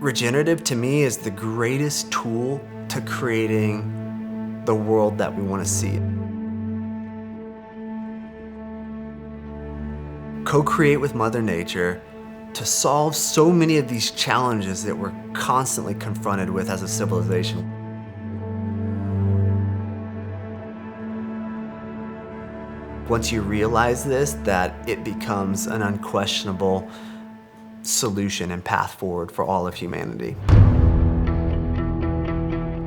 Regenerative to me is the greatest tool to creating the world that we want to see. Co-create with Mother Nature to solve so many of these challenges that we're constantly confronted with as a civilization. Once you realize this, that it becomes an unquestionable solution and path forward for all of humanity.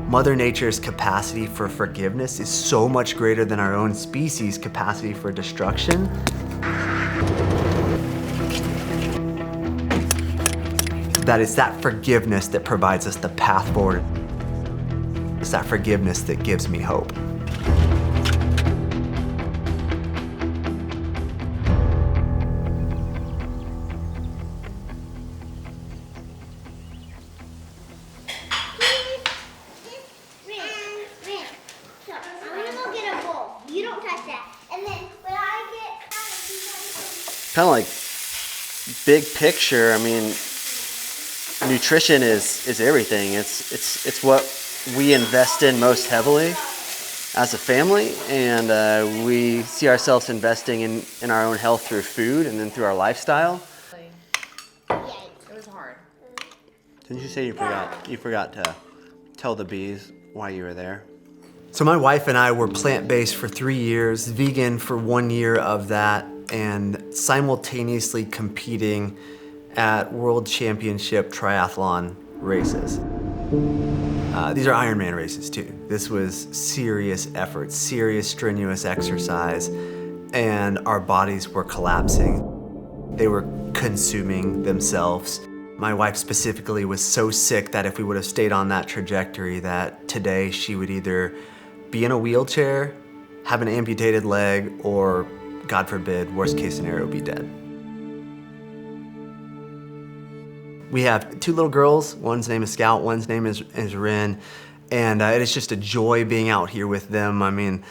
Mother Nature's capacity for forgiveness is so much greater than our own species' capacity for destruction. That it's that forgiveness that provides us the path forward. It's that forgiveness that gives me hope. Kind of like big picture, I mean, nutrition is everything. It's what we invest in most heavily as a family, and we see ourselves investing in our own health through food and then through our lifestyle. It was hard. Didn't you say you forgot to tell the bees why you were there? So my wife and I were plant-based for 3 years, vegan for 1 year of that, and simultaneously competing at World Championship triathlon races. These are Ironman races too. This was serious effort, serious strenuous exercise, and our bodies were collapsing. They were consuming themselves. My wife specifically was so sick that if we would have stayed on that trajectory, that today she would either be in a wheelchair, have an amputated leg, or God forbid, worst case scenario, be dead. We have 2 little girls. One's name is Scout, one's name is Ren, and it is just a joy being out here with them. I mean,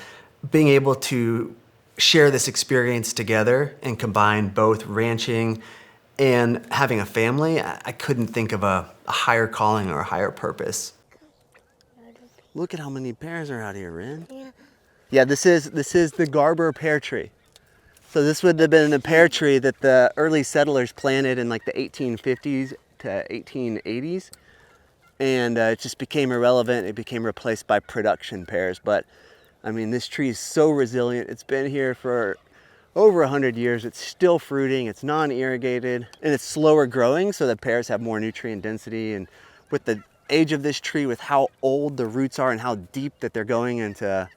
being able to share this experience together and combine both ranching and having a family, I couldn't think of a higher calling or a higher purpose. Look at how many pears are out here, Ren. Yeah, this is the Garber pear tree. So this would have been a pear tree that the early settlers planted in like the 1850s to 1880s. And it just became irrelevant. It became replaced by production pears. But I mean, this tree is so resilient. It's been here for over 100 years. It's still fruiting. It's non-irrigated and it's slower growing. So the pears have more nutrient density. And with the age of this tree, with how old the roots are and how deep that they're going into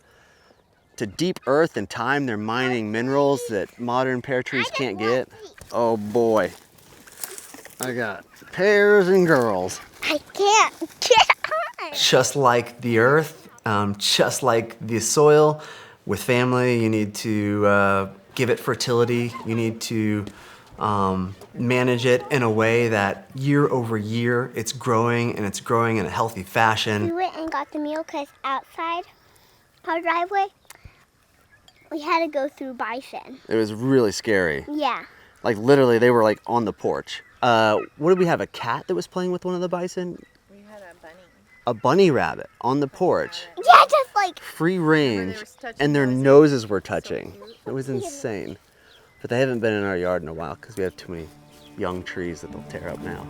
deep earth and time, they're mining minerals that modern pear trees can't get. Oh boy, I got pears and girls. I can't get on. Just like the earth, just like the soil, with family, you need to give it fertility. You need to manage it in a way that year over year, it's growing, and it's growing in a healthy fashion. We went and got the meal because outside our driveway, we had to go through Bryson. It was really scary. Yeah. Like literally, they were like on the porch. What did we have, a cat that was playing with one of the bison? We had a bunny. A bunny rabbit on the porch. Yeah, just like. Free range, and their noses were touching. It was insane. But they haven't been in our yard in a while because we have too many young trees that they'll tear up now.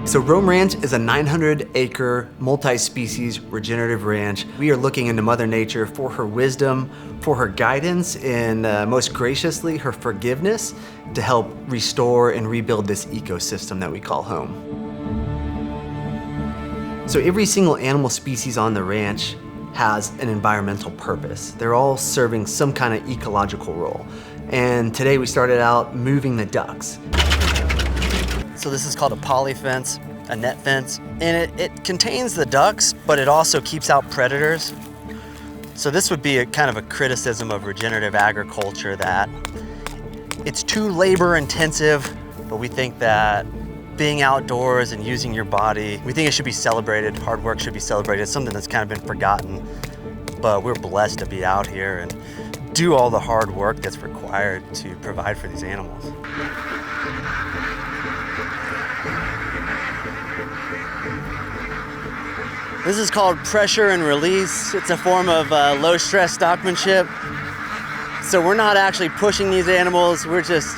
So Rome Ranch is a 900-acre, multi-species regenerative ranch. We are looking into Mother Nature for her wisdom, for her guidance, and most graciously, her forgiveness to help restore and rebuild this ecosystem that we call home. So every single animal species on the ranch has an environmental purpose. They're all serving some kind of ecological role. And today we started out moving the ducks. So this is called a poly fence, a net fence, and it contains the ducks, but it also keeps out predators. So this would be a kind of a criticism of regenerative agriculture, that it's too labor intensive, but we think that being outdoors and using your body, we think it should be celebrated. Hard work should be celebrated. It's something that's kind of been forgotten, but we're blessed to be out here and do all the hard work that's required to provide for these animals. This is called pressure and release. It's a form of low stress stockmanship. So we're not actually pushing these animals, we're just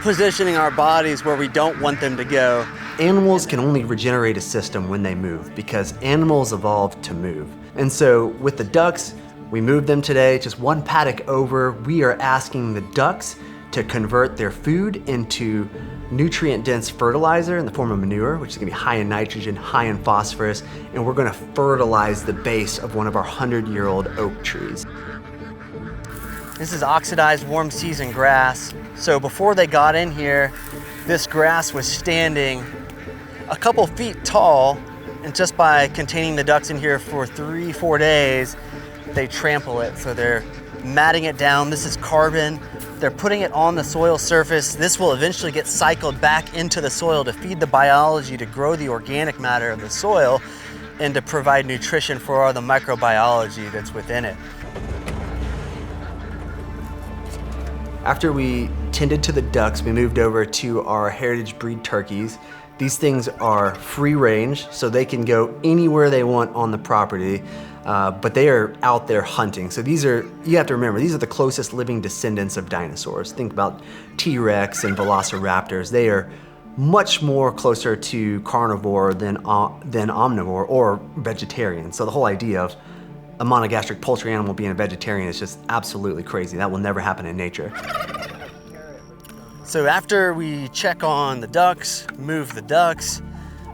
positioning our bodies where we don't want them to go. Animals can only regenerate a system when they move because animals evolved to move. And so with the ducks, we moved them today, just one paddock over. We are asking the ducks to convert their food into nutrient-dense fertilizer in the form of manure, which is gonna be high in nitrogen, high in phosphorus, and we're gonna fertilize the base of one of our 100-year-old oak trees. This is oxidized warm season grass. So before they got in here, this grass was standing a couple feet tall, and just by containing the ducks in here for 3-4 days, they trample it. So they're matting it down. This is carbon. They're putting it on the soil surface. This will eventually get cycled back into the soil to feed the biology, to grow the organic matter of the soil, and to provide nutrition for all the microbiology that's within it. After we tended to the ducks, we moved over to our heritage breed turkeys. These things are free range, so they can go anywhere they want on the property, but they are out there hunting. So these are, you have to remember, these are the closest living descendants of dinosaurs. Think about T-Rex and velociraptors. They are much more closer to carnivore than omnivore or vegetarian. So the whole idea of a monogastric poultry animal being a vegetarian is just absolutely crazy. That will never happen in nature. So after we check on the ducks, move the ducks,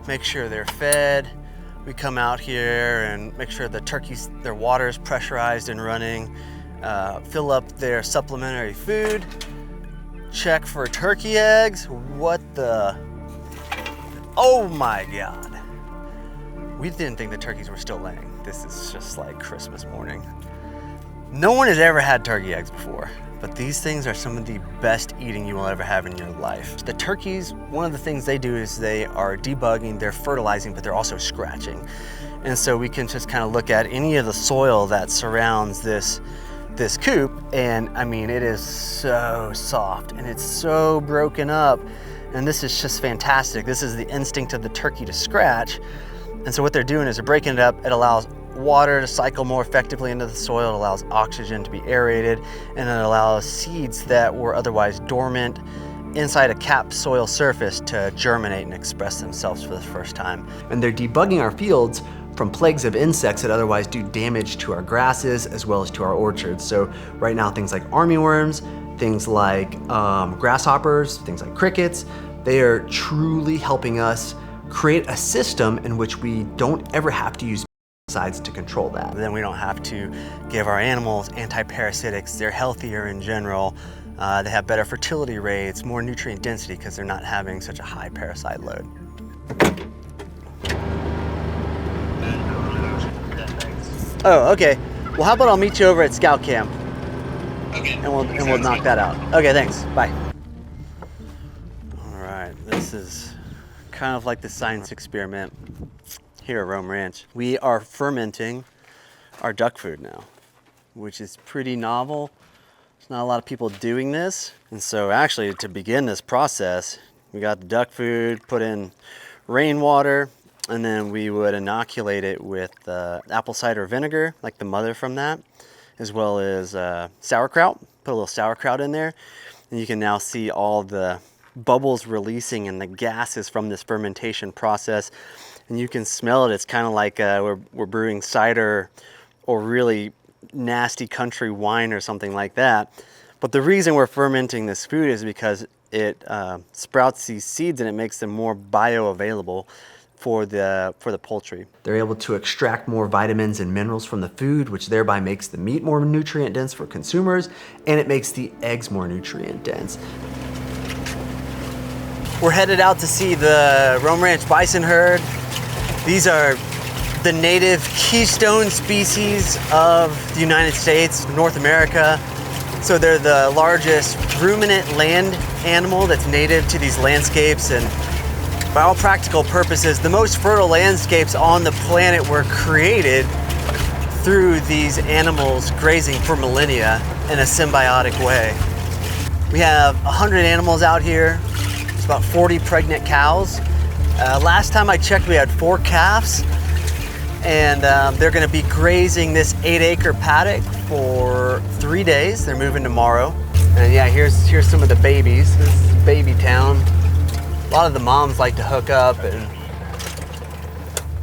make sure they're fed, we come out here and make sure the turkeys, their water is pressurized and running, fill up their supplementary food, check for turkey eggs. What the? Oh my God. We didn't think the turkeys were still laying. This is just like Christmas morning. No one has ever had turkey eggs before, but these things are some of the best eating you will ever have in your life. The turkeys, one of the things they do is they are debugging, they're fertilizing, but they're also scratching. And so we can just kind of look at any of the soil that surrounds this coop, and I mean, it is so soft and it's so broken up. And this is just fantastic. This is the instinct of the turkey to scratch. And so what they're doing is they're breaking it up. It allows water to cycle more effectively into the soil. It allows oxygen to be aerated, and it allows seeds that were otherwise dormant inside a capped soil surface to germinate and express themselves for the first time. And they're debugging our fields from plagues of insects that otherwise do damage to our grasses as well as to our orchards. So right now, things like armyworms, things like grasshoppers, things like crickets, they are truly helping us create a system in which we don't ever have to use pesticides to control that. Then we don't have to give our animals anti-parasitics. They're healthier in general. They have better fertility rates, more nutrient density because they're not having such a high parasite load. Oh, okay. Well, how about I'll meet you over at Scout Camp? Okay. And we'll knock that out. Okay, thanks. Bye. All right, this is kind of like the science experiment here at Rome Ranch. We are fermenting our duck food now, which is pretty novel. There's not a lot of people doing this. And so actually to begin this process, we got the duck food, put in rainwater, and then we would inoculate it with apple cider vinegar, like the mother from that, as well as sauerkraut. Put a little sauerkraut in there, and you can now see all the bubbles releasing and the gases from this fermentation process. And you can smell it. It's kind of like we're brewing cider or really nasty country wine or something like that. But the reason we're fermenting this food is because it sprouts these seeds and it makes them more bioavailable for the poultry. They're able to extract more vitamins and minerals from the food, which thereby makes the meat more nutrient dense for consumers, and it makes the eggs more nutrient dense. We're headed out to see the Rome Ranch bison herd. These are the native keystone species of the United States, North America. So they're the largest ruminant land animal that's native to these landscapes, and by all practical purposes, the most fertile landscapes on the planet were created through these animals grazing for millennia in a symbiotic way. We have 100 animals out here. It's about 40 pregnant cows. Last time I checked, we had 4 calves, and they're gonna be grazing this 8-acre paddock for 3 days. They're moving tomorrow. And yeah, here's some of the babies. This is baby town. A lot of the moms like to hook up and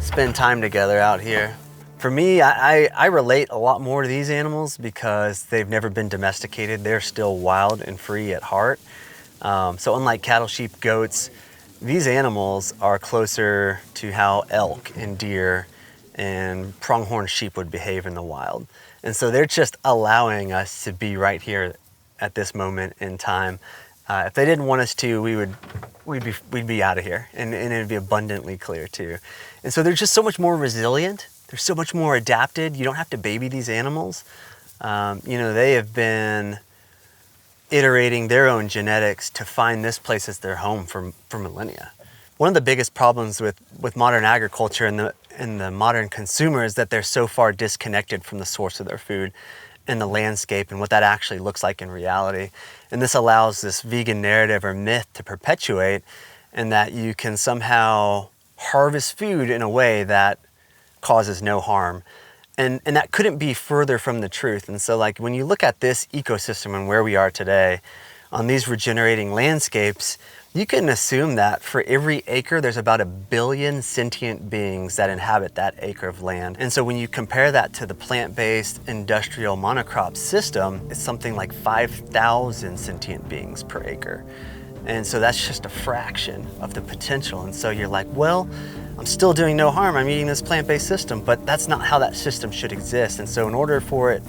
spend time together out here. For me, I relate a lot more to these animals because they've never been domesticated. They're still wild and free at heart. So unlike cattle, sheep, goats, these animals are closer to how elk and deer and pronghorn sheep would behave in the wild. And so they're just allowing us to be right here at this moment in time. If they didn't want us to, we'd be out of here, and it'd be abundantly clear too. And so they're just so much more resilient. They're so much more adapted. You don't have to baby these animals. You know, they have been iterating their own genetics to find this place as their home for millennia. One of the biggest problems with modern agriculture and the modern consumer is that they're so far disconnected from the source of their food and the landscape and what that actually looks like in reality. And this allows this vegan narrative or myth to perpetuate, and that you can somehow harvest food in a way that causes no harm. And that couldn't be further from the truth. And so like when you look at this ecosystem and where we are today on these regenerating landscapes, you can assume that for every acre, there's about 1 billion sentient beings that inhabit that acre of land. And so when you compare that to the plant-based industrial monocrop system, it's something like 5,000 sentient beings per acre. And so that's just a fraction of the potential. And so you're like, well, I'm still doing no harm. I'm eating this plant-based system, but that's not how that system should exist. And so in order for it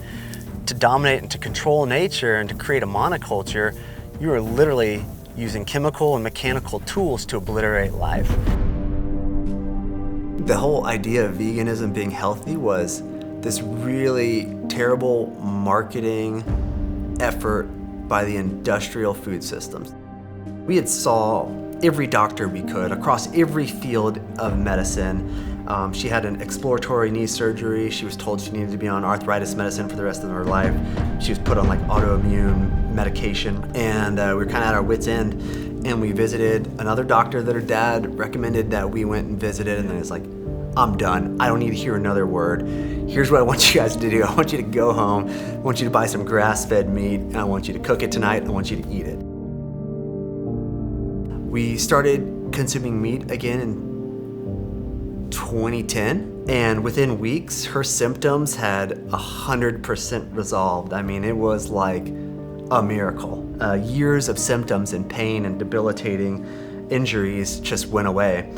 to dominate and to control nature and to create a monoculture, you are literally using chemical and mechanical tools to obliterate life. The whole idea of veganism being healthy was this really terrible marketing effort by the industrial food systems. We had saw every doctor we could across every field of medicine. She had an exploratory knee surgery. She was told she needed to be on arthritis medicine for the rest of her life. She was put on like autoimmune medication, and we were kind of at our wits' end. And we visited another doctor that her dad recommended that we went and visited, and then it's like, I'm done. I don't need to hear another word. Here's what I want you guys to do. I want you to go home. I want you to buy some grass-fed meat, and I want you to cook it tonight. I want you to eat it. We started consuming meat again in 2010, and within weeks, her symptoms had 100% resolved. I mean, it was like a miracle. Years of symptoms and pain and debilitating injuries just went away,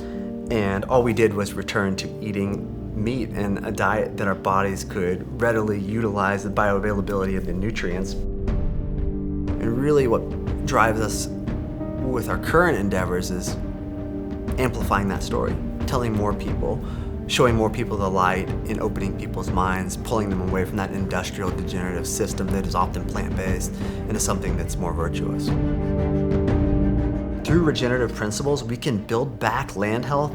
and all we did was return to eating meat and a diet that our bodies could readily utilize the bioavailability of the nutrients. And really what drives us with our current endeavors is amplifying that story, telling more people, showing more people the light, and opening people's minds, pulling them away from that industrial degenerative system that is often plant-based into something that's more virtuous. Through regenerative principles, we can build back land health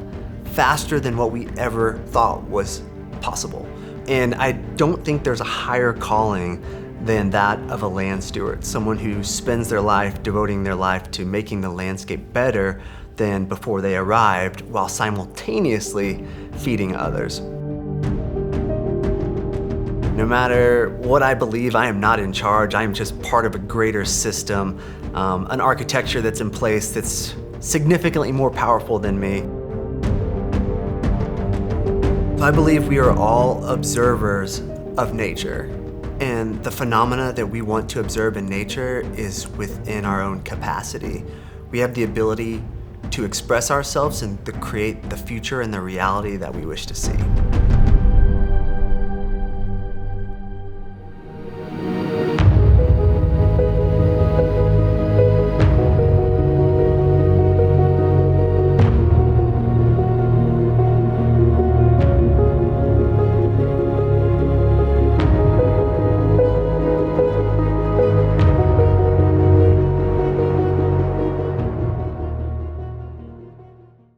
faster than what we ever thought was possible. And I don't think there's a higher calling than that of a land steward, someone who spends their life devoting their life to making the landscape better than before they arrived, while simultaneously feeding others. No matter what I believe, I am not in charge. I am just part of a greater system, an architecture that's in place that's significantly more powerful than me. I believe we are all observers of nature. And the phenomena that we want to observe in nature is within our own capacity. We have the ability to express ourselves and to create the future and the reality that we wish to see.